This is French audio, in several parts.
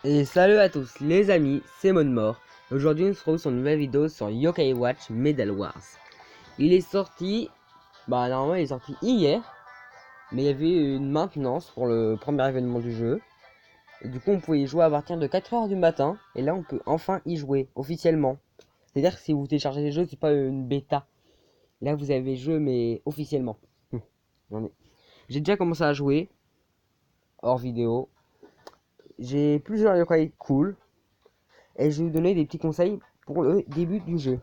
Et salut à tous les amis, c'est Monmort. Aujourd'hui on se retrouve sur une nouvelle vidéo sur Yokai Watch Medal Wars. Il est sorti, normalement il est sorti hier, mais il y avait une maintenance pour le premier événement du jeu. Et du coup on pouvait y jouer à partir de 4h du matin, et là on peut enfin y jouer officiellement. C'est-à-dire que si vous téléchargez les jeux, c'est pas une bêta. Là vous avez le jeu mais officiellement. J'ai déjà commencé à jouer, hors vidéo. J'ai plusieurs yokai cool. Et je vais vous donner des petits conseils pour le début du jeu.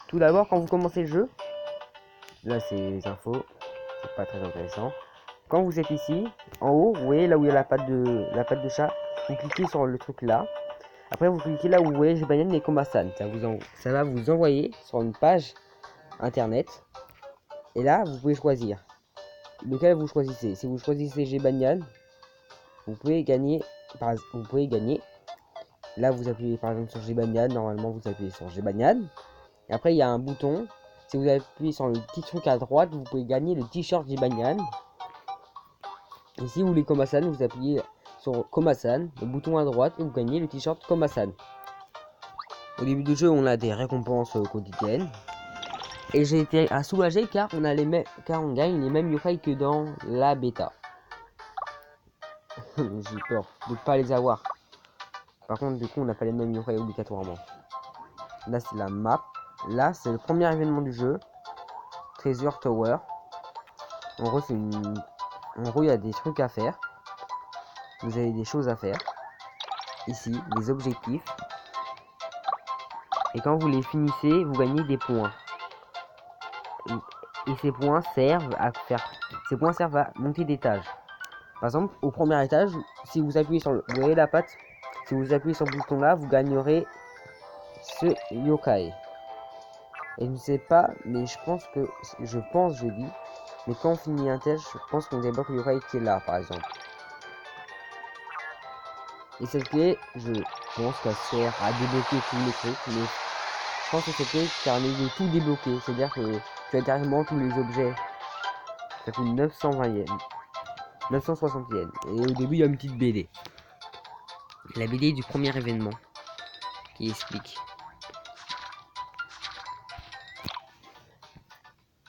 Tout d'abord, quand vous commencez le jeu, là c'est les infos, c'est pas très intéressant. Quand vous êtes ici, en haut, vous voyez là où il y a la patte de chat, vous cliquez sur le truc là. Après vous cliquez là où vous voyez Jibanyan et Komasan. Ça va vous envoyer sur une page internet. Et là, vous pouvez choisir lequel vous choisissez. Si vous choisissez Jibanyan, vous pouvez gagner. Vous pouvez gagner. Là, vous appuyez par exemple sur Jibanyan. Normalement, vous appuyez sur Jibanyan. Et après, il y a un bouton. Si vous appuyez sur le petit truc à droite, vous pouvez gagner le t-shirt Jibanyan. Et si vous voulez Komasan, vous appuyez sur Komasan, le bouton à droite, et vous gagnez le t-shirt Komasan. Au début du jeu, on a des récompenses quotidiennes. Et j'ai été soulagé car on gagne les mêmes yokai que dans la bêta. J'ai peur de ne pas les avoir. Par contre, du coup, on n'a pas les mêmes yokai obligatoirement. Là, c'est la map. Là, c'est le premier événement du jeu. Treasure Tower. En gros, il y a des trucs à faire. Vous avez des choses à faire. Ici, des objectifs. Et quand vous les finissez, vous gagnez des points. Et ces points servent à monter d'étage. Par exemple, au premier étage, si vous appuyez sur vous voyez la patte, si vous appuyez sur le bouton là, vous gagnerez ce yokai. Et je ne sais pas, mais je dis, mais quand on finit un test, je pense qu'on débloque le yokai qui est là, par exemple. Et cette clé, je pense qu'elle sert à débloquer tous les trucs, mais je pense que cette clé permet de tout débloquer, c'est-à-dire que tu as carrément tous les objets. Ça coûte 920 yens. 960 yens. Et au début, il y a une petite BD. La BD du premier événement. Qui explique.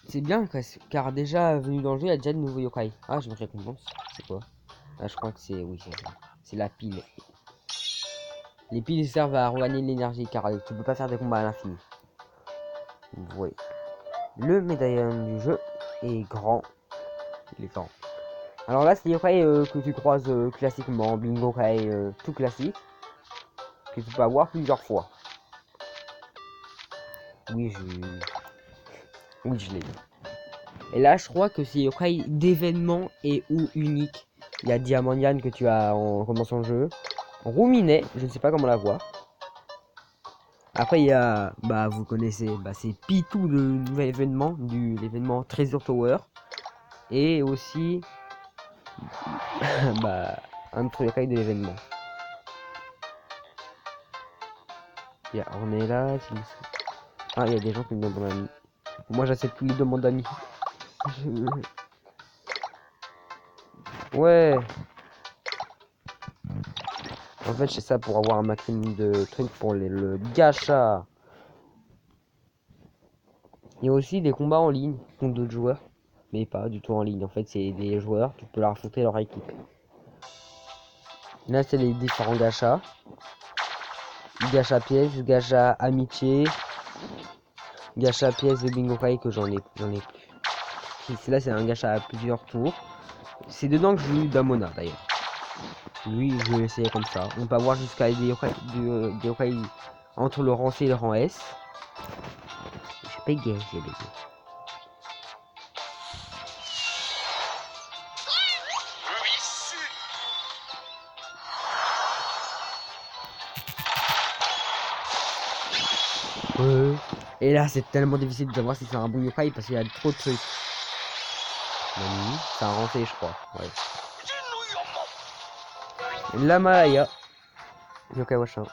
C'est bien, car déjà venu dans le jeu, il y a déjà de nouveaux yokai. Ah, je me récompense. C'est quoi? Ah, je crois que c'est... Oui, c'est ça. C'est la pile. Les piles servent à regagner de l'énergie, car tu peux pas faire des combats à l'infini. Vous voyez. Le médaillon du jeu est grand. Il est grand. Alors là, c'est les yokai que tu croises classiquement, bingo kai, tout classique, que tu peux avoir plusieurs fois. Oui, je l'ai dit. Et là, je crois que c'est yokai d'événement et ou unique. Il y a Diamandian que tu as en commençant le jeu. Ruminet, je ne sais pas comment la voir. Après, il y a, vous connaissez, c'est Pitou de nouvel événement, l'événement Treasure Tower. Et aussi, un autre yokai de l'événement. On est là. Ah, il y a des gens qui me demandent d'amis. Moi, j'accepte plus les demandes d'amis. Ouais. En fait, c'est ça pour avoir un maximum de trucs pour le gacha. Il y a aussi des combats en ligne contre d'autres joueurs. Mais pas du tout en ligne. En fait, c'est des joueurs, tu peux leur affronter leur équipe. Là, c'est les différents gachas. Gacha pièce, gacha amitié, gacha pièce de bingo kai que j'en ai plus. Là, c'est un gacha à plusieurs tours. C'est dedans que j'ai eu Damona d'ailleurs. Lui, je vais essayer comme ça. On peut avoir jusqu'à des yokai entre le rang C et le rang S. J'ai bégayé. Et là, c'est tellement difficile de savoir si c'est un bon yokai parce qu'il y a trop de trucs. C'est un rang C, je crois. Ouais. La Malaya. Yokai Washin.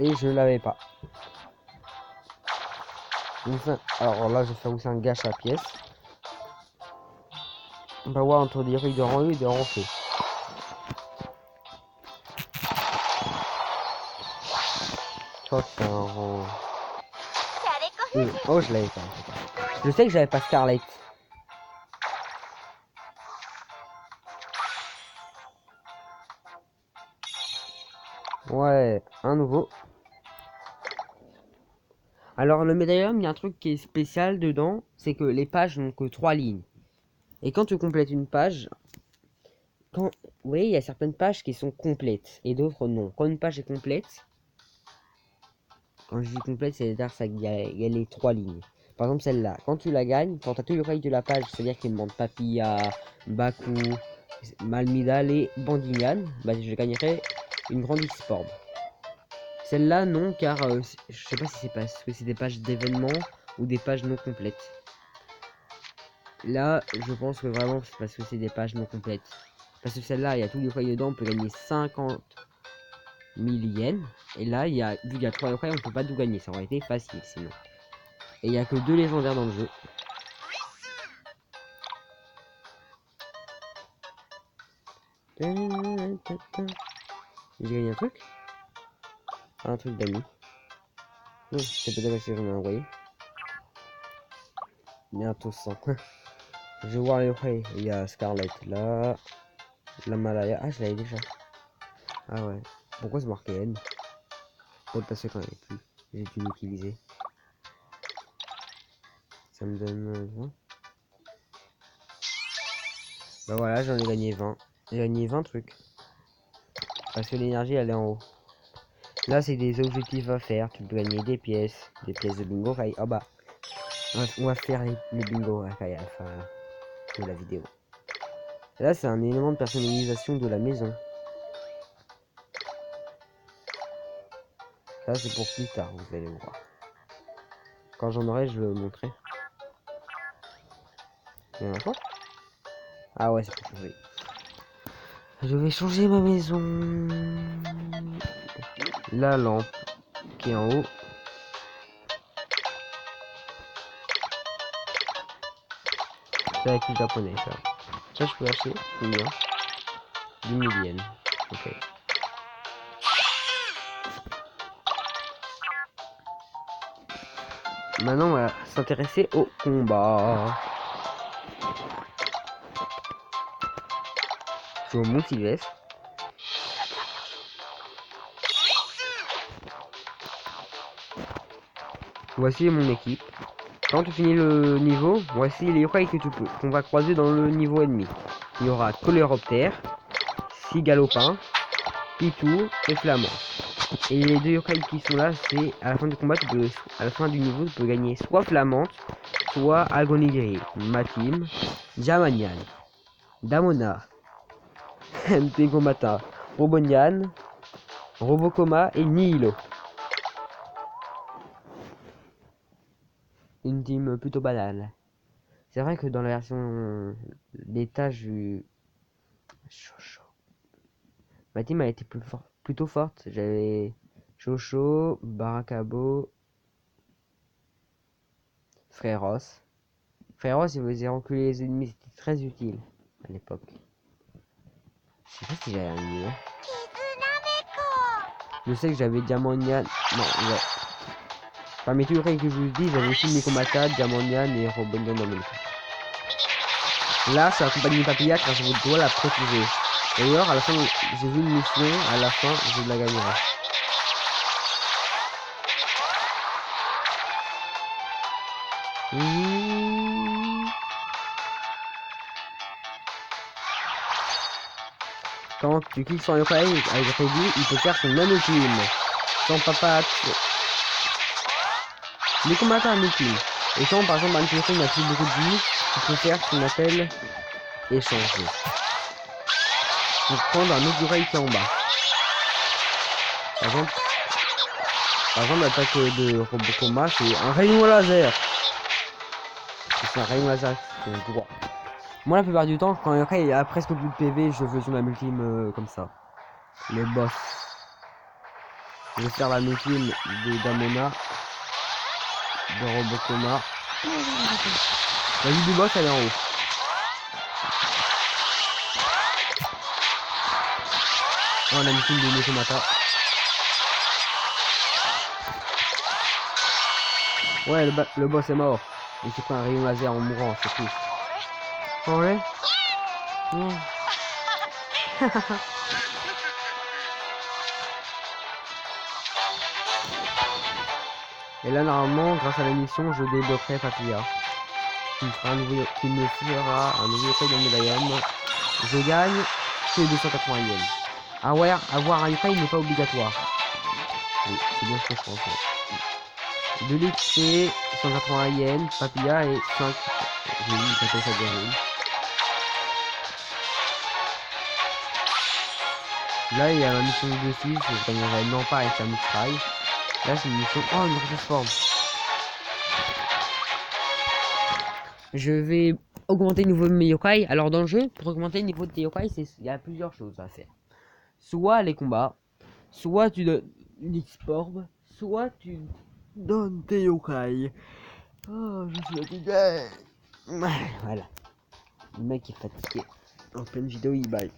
Et je l'avais pas. Enfin, alors là, je vais faire aussi un gacha pièce. On va voir entre des rues de rang 1 et de rang C. Je crois que c'est un rang... Oh, je l'avais pas. Je sais que j'avais pas Scarlet. Ouais, un nouveau. Alors le médaillum, il y a un truc qui est spécial dedans, c'est que les pages n'ont que 3 lignes. Et quand tu complètes une page, oui, il y a certaines pages qui sont complètes et d'autres non. Quand une page est complète, quand je dis complète, c'est-à-dire qu'il y a les 3 lignes. Par exemple celle-là, quand tu la gagnes, quand tu as tous les rails de la page, c'est-à-dire qu'il demande Papilla, Baku, Malmidal et Bandinian, bah je gagnerai une grande X-Orb. Celle-là non, car je sais pas si c'est parce que c'est des pages d'événements ou des pages non complètes. Là, je pense que vraiment c'est parce que c'est des pages non complètes. Parce que celle-là, il y a tous les foyers dedans, on peut gagner 50 000 yens. Et là, vu qu'il y a 3 foyers, on peut pas tout gagner. Ça aurait été facile sinon. Et il y a que 2 légendaires dans le jeu. J'ai gagné un truc. Un truc d'amis. Non, c'est peut-être parce que j'en ai envoyé. Bientôt 100. Je vais voir les frais. Il y a Scarlet là. La Malaya. Ah, je l'avais déjà. Ah ouais. Pourquoi c'est marqué N? Peut-être parce que quand il n'y avait plus. J'ai dû l'utiliser. Ça me donne 20. Bah voilà, j'en ai gagné 20. J'ai gagné 20 trucs. Parce que l'énergie elle est en haut. Là c'est des objectifs à faire. Tu peux gagner des pièces de bingo rail. Oh bah. On va faire le bingo rail à la fin de la vidéo. Là c'est un élément de personnalisation de la maison. Ça c'est pour plus tard, vous allez voir. Quand j'en aurai, je le montrerai. Il y en a quoi? Ah ouais, c'est pour changer. Je vais changer ma maison. La lampe qui est en haut. C'est avec le japonais ça. Ça je peux acheter. Combien? 10 000 yens. Ok. Maintenant on va s'intéresser au combat. Je suis au Mont Sylvestre. Voici mon équipe. Quand tu finis le niveau, voici les rails que tu peux, qu'on va croiser dans le niveau ennemi. Il y aura Coléoptère, Cigalopin, Pitou et Flamand. Et les deux rails qui sont là, c'est à la fin du combat, à la fin du niveau, tu peux gagner soit Flamante, soit Agonigri, Matim, Jamanian, Damona, MP Comata, Robonian, Robocoma et Nihilo. Une team plutôt banale. C'est vrai que dans la version des tâches du ma team a été plutôt forte. J'avais Chocho, Barakabo, Fréros. Fréros, il faisait reculer les ennemis, c'était très utile à l'époque. Je sais pas si j'avais un niveau. Je sais que j'avais Diamondian. Non, ouais. Parmi tous les règles que je vous dis, j'avais aussi Mikomata, Diamondian et Robonian dans mon équipe. Là, c'est la compagnie Papilla car je dois la protéger. D'ailleurs, à la fin, j'ai vu une mission, à la fin, je la gagnerai. Quand tu cliques sur un rail avec Reddy, il peut faire son ultime. Sans papa. Les combattants en ultime. Et quand par exemple un téléphone n'a plus beaucoup de vie, tu peux faire ce qu'on appelle échanger. Pour prendre un autre rail qui est en bas. Par exemple l'attaque de Robocoma, c'est un rayon laser. C'est un rayon laser qui est droit. Moi la plupart du temps, quand un rail a presque plus de PV, je fais son ultime comme ça. Les boss. Je vais faire la ultime de Damona. De Robocoma. La vie du boss elle est en haut. Oh, la mission de Nekomata. Ouais, le boss est mort. Il s'est pris un rayon laser en mourant, c'est triste. Oh ouais. Non. Et là, normalement, grâce à la mission, je débloquerai Papilla. Qui me fera un nouveau yokai dans le médaillon. Je gagne que 280 yens. Ah ouais, avoir un yokai n'est pas obligatoire. Oui, c'est bien ce que je pense. Ouais. De l'XP, 180 yens, Papilla et 5. J'ai mis, j'appelle ça des. Là, il y a la mission dessus, c'est comme on va non pas avec sa mitraille. Là, c'est une mission. Oh, une transforme. Je vais augmenter le niveau de mes yokai. Alors, dans le jeu, pour augmenter le niveau de tes yokai, il y a plusieurs choses à faire. Soit les combats, soit tu donnes l'X-Orb, soit tu donnes tes yokai. Oh, je suis fatigué. Voilà. Le mec est fatigué. En pleine vidéo, il baille.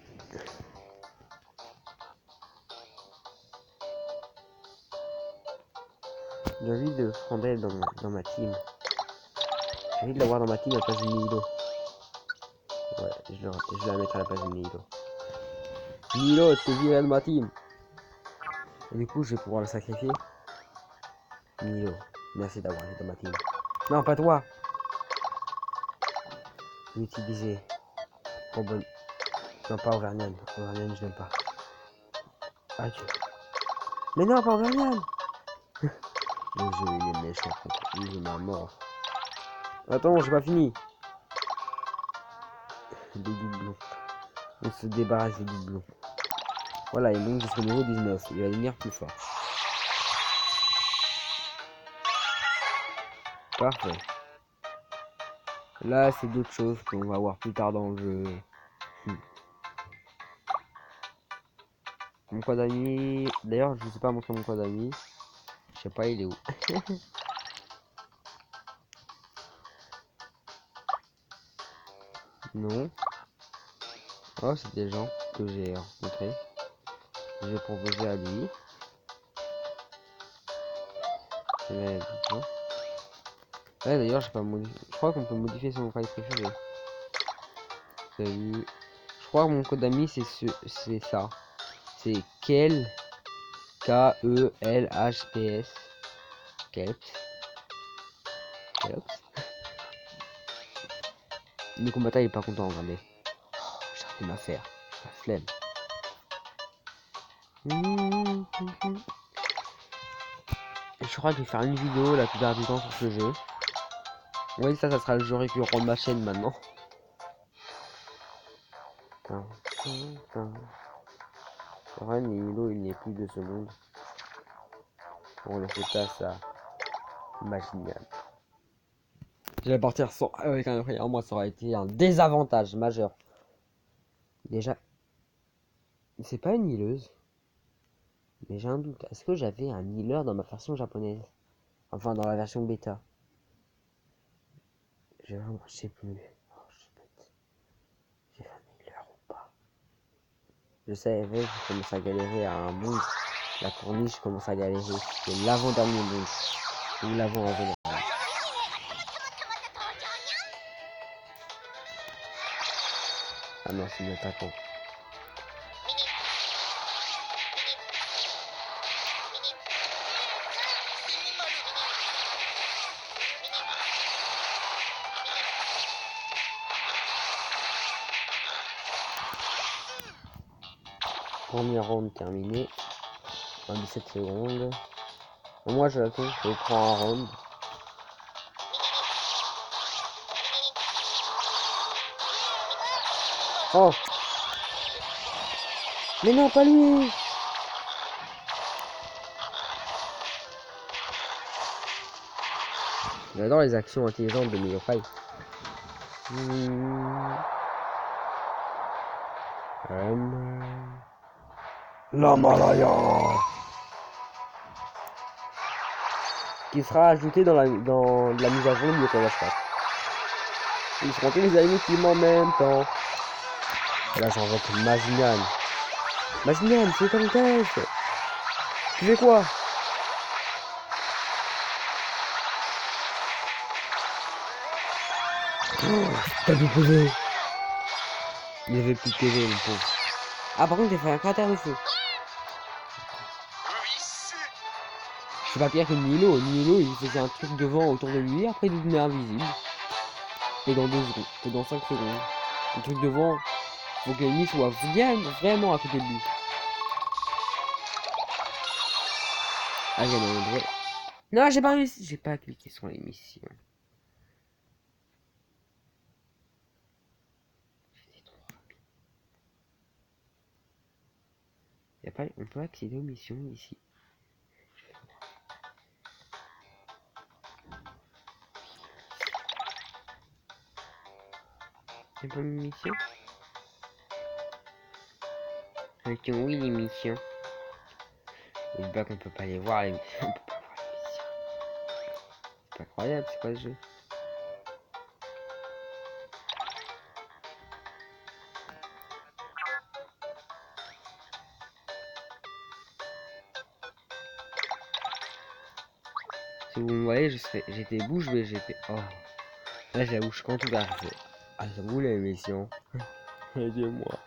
J'ai envie de Frandel dans ma team. J'ai envie de l'avoir dans ma team à la place de Nihilo. Ouais, je vais la mettre à la place de Nihilo. Nihilo, t'es viré de ma team. Et du coup, je vais pouvoir le sacrifier. Nihilo, merci d'avoir été dans ma team. Non, pas toi. L'utiliser. Oh bon. Non, pas Auvergnane. Auvergnane, je n'aime pas. Ah, tu. Mais non, pas Auvergnane. Le jeu, il est méchant. Il est mort. Attends, j'ai pas fini. Des doublons. On se débarrasse des doublons. Voilà, il monte jusqu'au niveau 19. Il va devenir plus fort. Parfait. Là, c'est d'autres choses qu'on va voir plus tard dans le jeu. Mon code ami. D'ailleurs, je sais pas montrer mon code ami. Je sais pas, il est où. Non. Oh, c'est des gens que j'ai rencontrés. Je vais proposer à lui. Ouais, d'ailleurs, j'ai pas modifié. Je crois qu'on peut modifier son file préféré. Salut. Je crois que mon code ami c'est ça. C'est Kel Kelps. Kelps. Kelps. Le combattant il est pas content, regardez. Oh, j'ai rien à faire. La flemme. Et je crois que je vais faire une vidéo la plupart du temps sur ce jeu. Oui, ça sera le jeu récurrent de ma chaîne maintenant. Ouais, Nihilo, il n'est plus de ce monde. On laisse place à Maginian. Je vais partir sans avec un yokai en moi, ça aurait été un désavantage majeur. Déjà, c'est pas une healeuse. Mais j'ai un doute. Est-ce que j'avais un healer dans ma version japonaise? Enfin, dans la version bêta. Je sais plus. Oh, je suis bête. J'ai un healer ou pas? Je savais que je commençais à galérer à un monde. La corniche commence à galérer. C'est l'avant-dernier monde. Ou l'avant-avant. Ah non, c'est une attaquant. Premier round terminé. 17 secondes. Bon, moi je l'attends, je prends un round. Oh! Mais non, pas lui! J'adore les actions intelligentes de mes yokai. L'Himalaya qui sera ajouté dans la mise à jour du Yokai Watch 4. Ils seront tous les amis qui en même temps. Et là j'invoque Maginian. Masnian, c'est comme caisse. Tu fais quoi? Oh, t'as pu poser. Il avait plus de TV, le pauvre. Ah, par contre, il fait un cratère de feu. C'est pas pire que Nilo. Nilo, il faisait un truc devant autour de lui, après il devenait invisible. Et dans 2 secondes, et dans 5 secondes. Le truc devant, faut que l'ennemi soit vraiment à côté de lui. Ah, j'ai un. Non, j'ai pas réussi. J'ai pas cliqué sur l'émission. On peut accéder aux missions ici. Y'a pas une mission? Ok, oui, les missions. J'espère qu'on peut pas les voir, les missions. On peut pas voir les missions. C'est incroyable, c'est quoi ce jeu? Si vous me voyez, j'étais bouche bée, j'étais. Oh. Là, j'avoue, je suis quand ouvert. Ah, j'avoue, les missions. Aidez-moi.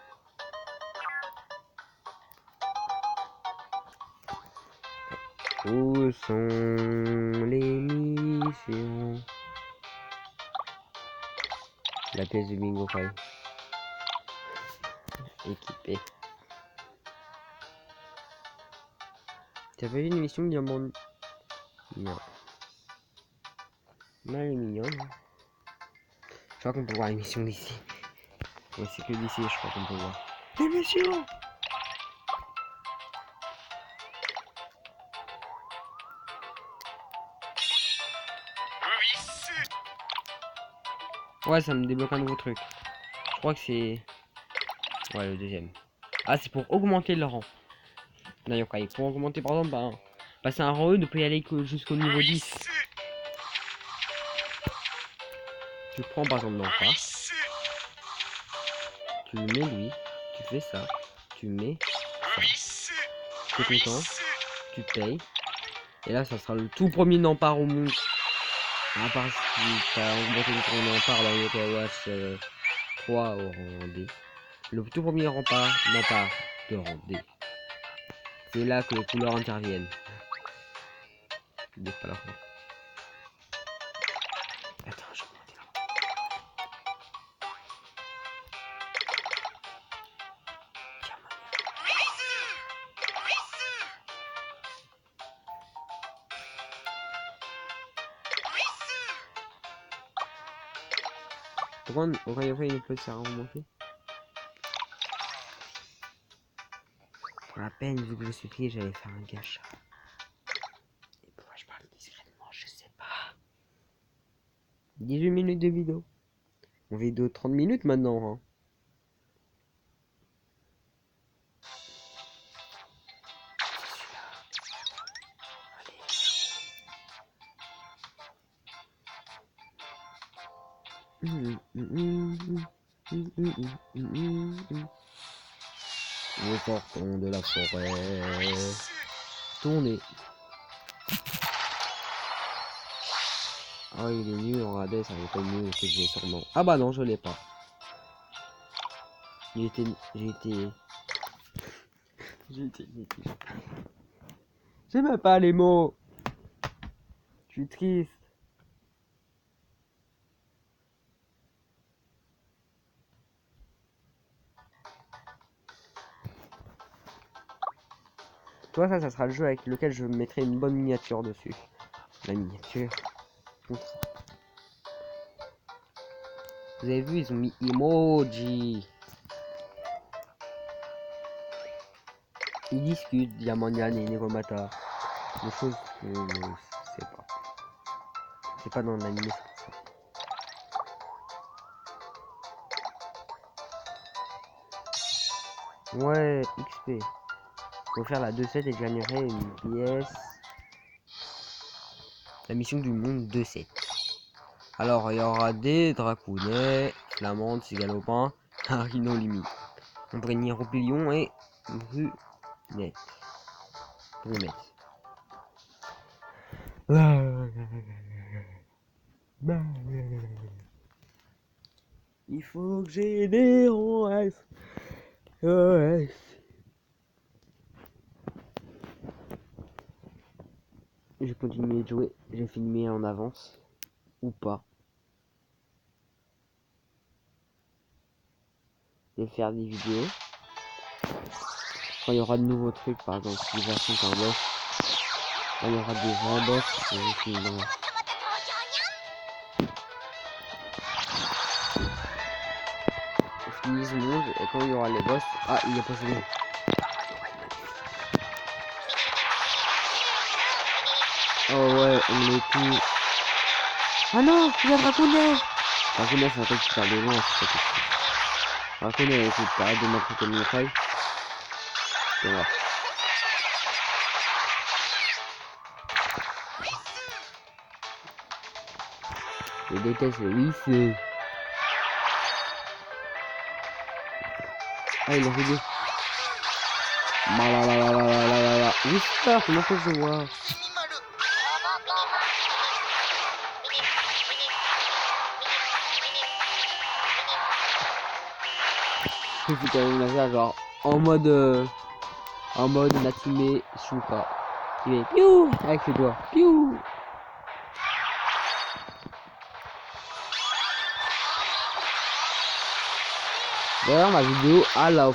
Où sont les missions? La pièce du bingo pareil. Équipée. T'as pas vu une mission de diamant? Non. Non, elle est mignonne. Je crois qu'on peut voir l'émission d'ici. Ouais, c'est que d'ici, je crois qu'on peut voir. L'émission! Ouais, ça me débloque un nouveau truc. Je crois que c'est... Ouais, le deuxième. Ah, c'est pour augmter le rang. D'ailleurs, pour augmenter, par exemple, bah, passer un rang E, ne peut y aller que jusqu'au niveau 10. Tu prends par exemple l'empare. Tu le mets lui. Tu fais ça. Tu mets ça. Tu es content. Tu payes. Et là, ça sera le tout premier empare au monde. À part si tu as augmenté ton empare dans Yokai Watch 3 au rang D. Le tout premier empare de rang D. C'est là que les couleurs interviennent. Pas la fin. Attends, je vais monter là. Pourquoi au rayon il peut se remonter? Pour la peine, vu que je suis pris, j'allais faire un gâchis. Et pourquoi je parle discrètement, je sais pas. 18 minutes de vidéo. On vidéo 30 minutes maintenant. Hein. Nous sortons de la forêt. Tournez. Ah, il est nul en Hades, ça n'est pas mieux que j'ai sûrement. Ah bah non, je l'ai pas. J'ai été. J'ai même pas les mots. Je suis triste. Toi, ça sera le jeu avec lequel je mettrai une bonne miniature dessus. La miniature. Vous avez vu, ils ont mis emoji. Ils discutent, Diamandian et Nekomata. Des choses que je ne sais pas. C'est pas dans l'anime. Ouais, XP. Faut faire la 2-7 et je gagnerai une pièce. La mission du monde 2-7. Alors, il y aura des dracounets, flamandes, cigalopins, un rhino limite. On pourrait nier au pilion et Net. Pour mettre. Il faut que j'ai des OS. OS. J'ai continué de jouer. J'ai filmé en avance. Ou pas. Je vais faire des vidéos. Quand il y aura de nouveaux trucs, par exemple, si j'affronte un boss. Quand il y aura des vrais boss, je filmerai. Je finis ce monde et quand il y aura les boss. Ah, il est pas fini. Oh ouais, on est tout. Ah non, il y a Draconet. Draconet, c'est un truc qui perd de loin, c'est ça que c'est. Draconet, c'est pareil de mettre comme une feuille. Et voilà. Je déteste le whiff. Ah, il a fait deux. Whisper, comment ça se voit? Je fais quand même ça, genre en mode Natsume Shuka. Il est piou avec les doigts. Piou. D'ailleurs ma vidéo à la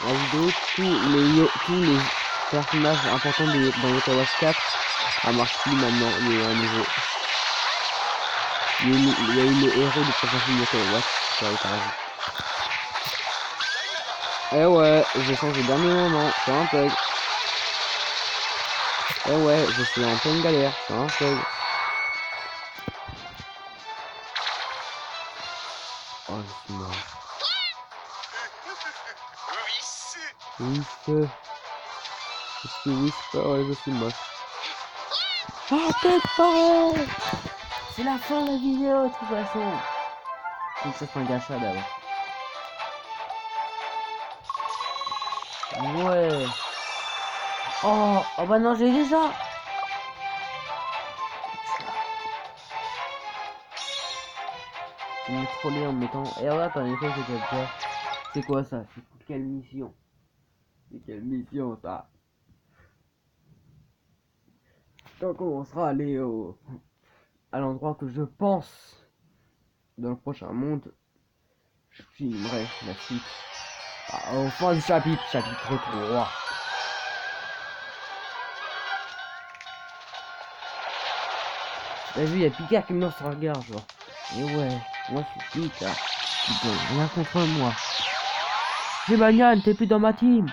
vidéo tous les personnages importants dans Yokai Watch 4 a marche plus maintenant, il y a un nouveau. Il y a eu le héros du prochain film Yokai Watch qui a été rajouté. Eh ouais, j'ai changé au dernier moment, c'est un bug. Eh ouais, je suis en pleine galère, c'est un bug. Oh, je suis mort. Whisper. Je suis Whisper, ouais, je suis moche. Ah, peut-être pareil. C'est la fin de la vidéo, de toute façon. Donc ça fait un gâchis d'abord. Ouais. Oh, oh bah non, j'ai déjà. Je me trollé en me mettant. Et ouais, attends, effet, c'était déjà. C'est quoi ça? C'est quelle mission? C'est quelle mission ça? Quand on sera allé à l'endroit que je pense dans le prochain monde, je filmerai la suite. Ah, au fin du chapitre 3. T'as vu, il y a Picard qui me lance un regard, genre. Et ouais, moi je suis Picard. Tu peux rien contre moi. J'ai Banyan, t'es plus dans ma team.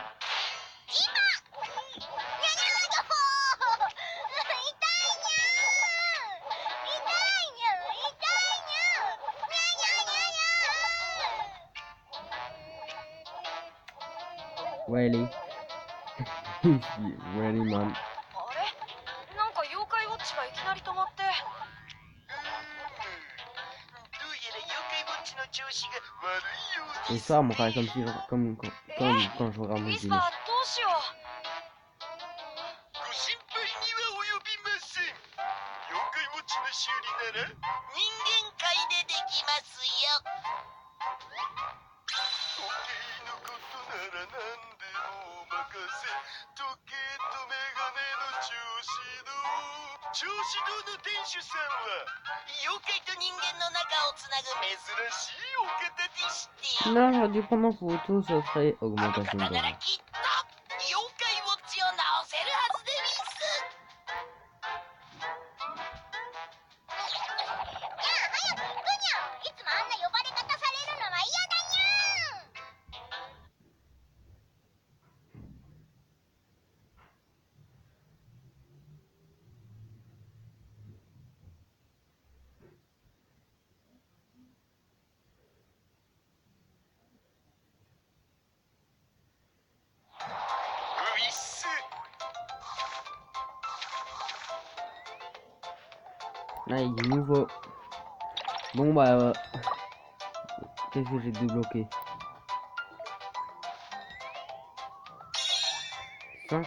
Really? Really, man. Et ça, mon frère, comme si quand je regarde mon vidéo. Non, j'aurais dû prendre en photo, ça serait augmentation de rang. Là, il est nouveau. Bon, bah, qu'est-ce que j'ai débloqué? 5.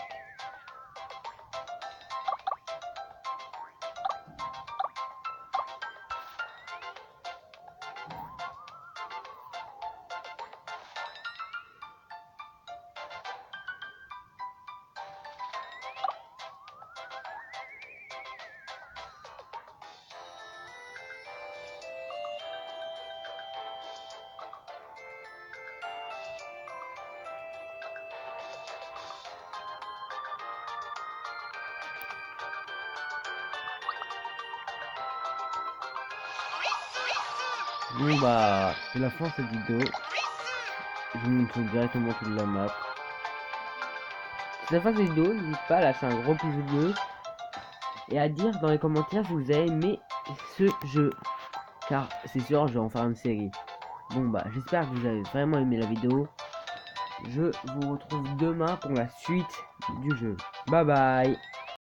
Bon bah, c'est la fin de cette vidéo. Je vous montre directement toute la map. C'est la fin de cette vidéo, n'hésitez pas à lâcher un gros pouce bleu et à dire dans les commentaires si vous avez aimé ce jeu, car c'est sûr je vais en faire une série. Bon bah, j'espère que vous avez vraiment aimé la vidéo. Je vous retrouve demain pour la suite du jeu. Bye bye.